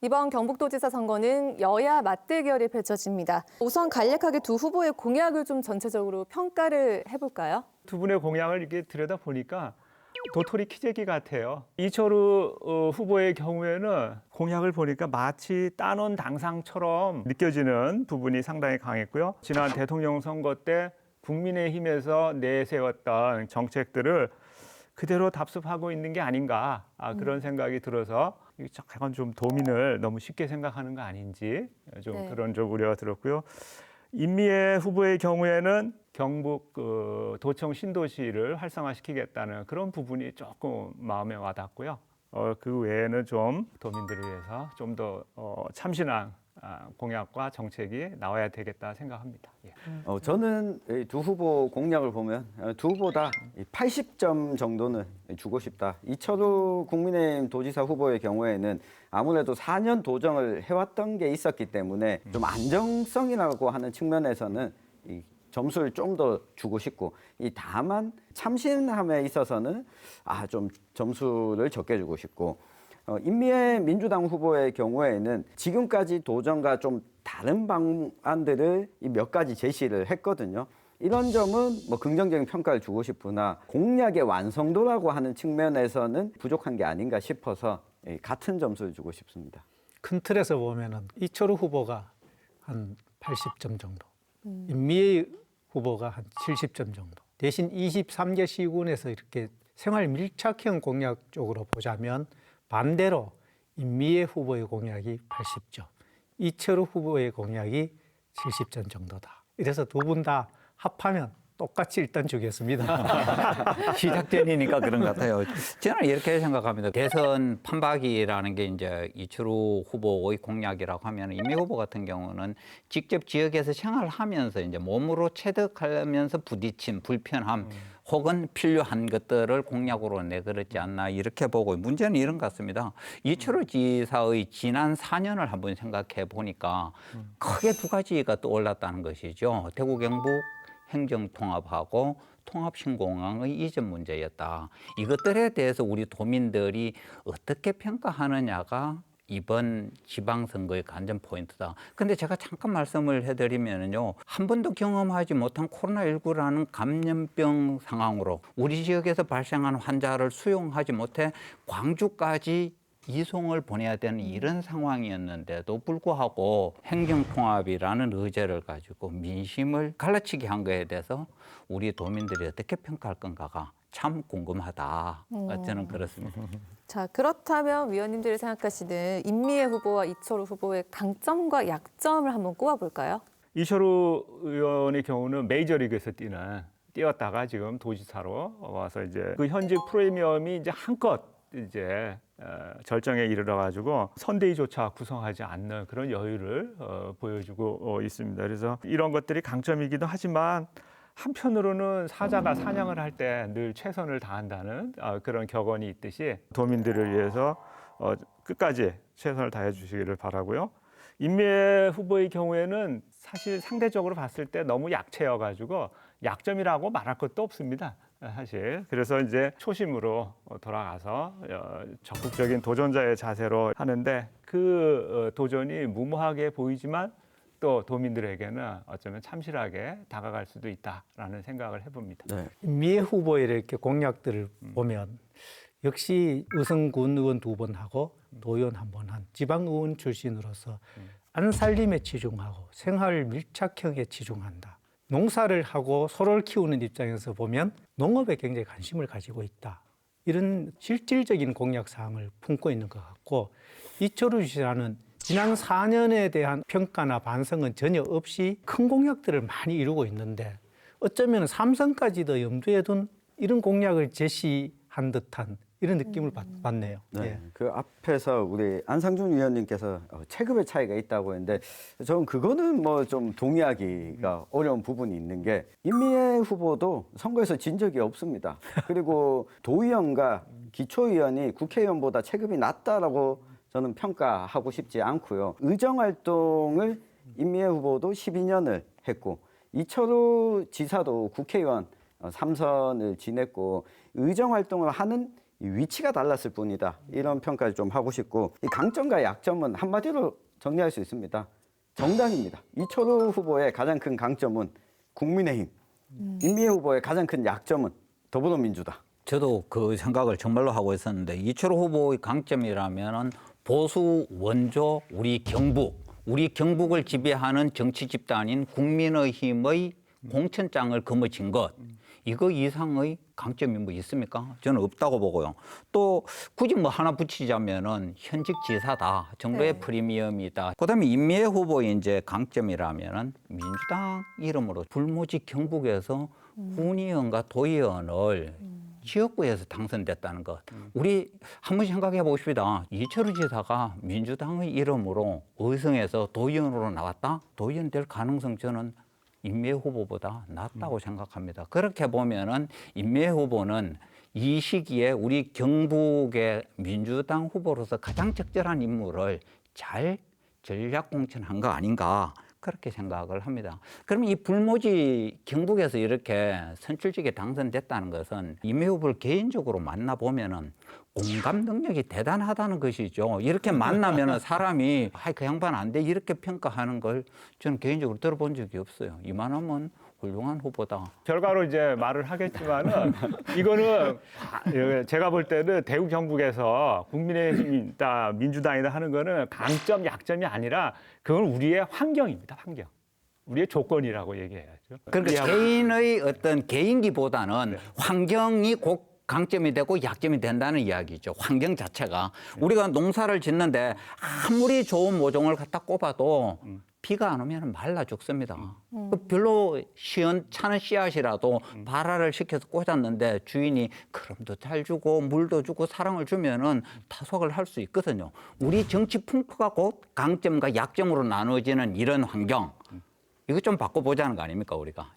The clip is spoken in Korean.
이번 경북도지사 선거는 여야 맞대결이 펼쳐집니다. 우선 간략하게 두 후보의 공약을 좀 전체적으로 평가를 해볼까요? 두 분의 공약을 이렇게 들여다보니까 도토리 키재기 같아요. 이철우 후보의 경우에는 공약을 보니까 마치 따놓은 당상처럼 느껴지는 부분이 상당히 강했고요. 지난 대통령 선거 때 국민의힘에서 내세웠던 정책들을 그대로 답습하고 있는 게 아닌가 그런 생각이 들어서 약간 좀 도민을 너무 쉽게 생각하는 거 아닌지 좀 그런 좀 우려가 들었고요. 임미애 후보의 경우에는 경북 도청 신도시를 활성화시키겠다는 그런 부분이 조금 마음에 와닿고요. 그 외에는 좀 도민들을 위해서 좀 더 참신한 공약과 정책이 나와야 되겠다 생각합니다. 예. 저는 이 두 후보 공약을 보면 두 후보 다 80점 정도는 주고 싶다. 이철우 국민의힘 도지사 후보의 경우에는 아무래도 4년 도정을 해왔던 게 있었기 때문에 좀 안정성이라고 하는 측면에서는 이 점수를 좀 더 주고 싶고, 이 다만 참신함에 있어서는 좀 점수를 적게 주고 싶고, 임미애 민주당 후보의 경우에는 지금까지 도전과 좀 다른 방안들을 몇 가지 제시를 했거든요. 이런 점은 뭐 긍정적인 평가를 주고 싶으나 공약의 완성도라고 하는 측면에서는 부족한 게 아닌가 싶어서 같은 점수를 주고 싶습니다. 큰 틀에서 보면은 이철우 후보가 한 80점 정도, 임미애 후보가 한 70점 정도. 대신 23개 시군에서 이렇게 생활 밀착형 공약 쪽으로 보자면 반대로 임미애 후보의 공약이 80점, 이철우 후보의 공약이 70점 정도다. 이래서 두 분 다 합하면 똑같이 일단 주겠습니다. 시작전이니까 그런 것 같아요. 저는 이렇게 생각합니다. 대선 판박이라는 게 이제 이철우 후보의 공약이라고 하면 임미애 후보 같은 경우는 직접 지역에서 생활하면서 이제 몸으로 체득하면서 부딪힌 불편함 혹은 필요한 것들을 공약으로 내걸었지 않나 이렇게 보고, 문제는 이런 것 같습니다. 이철우 지사의 지난 4년을 한번 생각해 보니까 크게 두 가지가 떠올랐다는 것이죠. 대구 경북 행정통합하고 통합신공항의 이전 문제였다. 이것들에 대해서 우리 도민들이 어떻게 평가하느냐가 이번 지방선거의 관전 포인트다. 근데 제가 잠깐 말씀을 해드리면요, 한 번도 경험하지 못한 코로나19라는 감염병 상황으로 우리 지역에서 발생한 환자를 수용하지 못해 광주까지 이송을 보내야 되는 이런 상황이었는데도 불구하고 행정통합이라는 의제를 가지고 민심을 갈라치게 한 거에 대해서 우리 도민들이 어떻게 평가할 건가가 참 궁금하다. 저는 그렇습니다. 자, 그렇다면 위원님들이 생각하시는 임미애 후보와 이철우 후보의 강점과 약점을 한번 꼽아볼까요? 이철우 의원의 경우는 메이저리그에서 뛰었다가 지금 도지사로 와서 이제 그 현직 프리미엄이 이제 한껏 이제 절정에 이르러 가지고 선대위조차 구성하지 않는 그런 여유를 보여주고 있습니다. 그래서 이런 것들이 강점이기도 하지만 한편으로는 사자가 사냥을 할 때 늘 최선을 다한다는 그런 격언이 있듯이 도민들을 위해서 끝까지 최선을 다해 주시기를 바라고요. 임미애 후보의 경우에는 사실 상대적으로 봤을 때 너무 약체여 가지고 약점이라고 말할 것도 없습니다. 사실 그래서 이제 초심으로 돌아가서 적극적인 도전자의 자세로 하는데 그 도전이 무모하게 보이지만 또 도민들에게는 어쩌면 참실하게 다가갈 수도 있다라는 생각을 해봅니다. 네. 임미애 후보의 이렇게 공약들을 보면 역시 의성군 의원 2번 하고 도의원 1번 한 지방의원 출신으로서 안살림에 치중하고 생활 밀착형에 치중한다. 농사를 하고 소를 키우는 입장에서 보면 농업에 굉장히 관심을 가지고 있다. 이런 실질적인 공약 사항을 품고 있는 것 같고, 이철우 지사는 지난 4년에 대한 평가나 반성은 전혀 없이 큰 공약들을 많이 이루고 있는데 어쩌면 삼성까지도 염두에 둔 이런 공약을 제시한 듯한 이런 느낌을 받네요. 네. 예. 그 앞에서 우리 안상준 위원님께서 체급의 차이가 있다고 했는데 저는 그거는 뭐 좀 동의하기가 어려운 부분이 있는 게, 임미애 후보도 선거에서 진 적이 없습니다. 그리고 도의원과 기초의원이 국회의원보다 체급이 낮다라고 저는 평가하고 싶지 않고요. 의정활동을 임미애 후보도 12년을 했고 이철우 지사도 국회의원 3선을 지냈고 의정활동을 하는 이 위치가 달랐을 뿐이다. 이런 평가를 좀 하고 싶고 이 강점과 약점은 한마디로 정리할 수 있습니다. 정당입니다. 이철우 후보의 가장 큰 강점은 국민의힘, 임미애 후보의 가장 큰 약점은 더불어민주당. 저도 그 생각을 정말로 하고 있었는데 이철우 후보의 강점이라면은 보수 원조 우리 경북을 지배하는 정치 집단인 국민의힘의 공천장을 거머쥔 것. 이거 이상의 강점이 뭐 있습니까? 저는 없다고 보고요. 또 굳이 뭐 하나 붙이자면은 현직 지사다, 정부의 네. 프리미엄이다. 그다음에 임미애 후보의 이제 강점이라면은 민주당 이름으로 불모지 경북에서 군의원과 도의원을 지역구에서 당선됐다는 것. 우리 한번 생각해 봅시다. 이철우 지사가 민주당의 이름으로 의성에서 도의원으로 나왔다? 도의원 될 가능성 저는 임미애 후보보다 낫다고 생각합니다. 그렇게 보면은 임미애 후보는 이 시기에 우리 경북의 민주당 후보로서 가장 적절한 인물을 잘 전략 공천한 거 아닌가 그렇게 생각을 합니다. 그러면 이 불모지 경북에서 이렇게 선출직에 당선됐다는 것은 임미애 후보를 개인적으로 만나보면은 공감 능력이 대단하다는 것이죠. 이렇게 만나면은 사람이 그 양반 안 돼 이렇게 평가하는 걸 저는 개인적으로 들어본 적이 없어요. 이만하면 훌륭한 후보다. 결과로 이제 말을 하겠지만은 이거는 제가 볼 때는 대구 경북에서 국민의힘이다 민주당이다 하는 거는 강점 약점이 아니라 그건 우리의 환경입니다. 환경. 우리의 조건이라고 얘기해야죠. 그러니까 개인의 어떤 개인기보다는 환경이 꼭 강점이 되고 약점이 된다는 이야기죠. 환경 자체가. 우리가 농사를 짓는데 아무리 좋은 모종을 갖다 꼽아도 비가 안 오면 말라 죽습니다. 별로 시원찮은 씨앗이라도 발화를 시켜서 꽂았는데 주인이 거름도 잘 주고 물도 주고 사랑을 주면은 타석을 할 수 있거든요. 우리 정치 풍토가 곧 강점과 약점으로 나누어지는 이런 환경. 이거 좀 바꿔보자는 거 아닙니까, 우리가?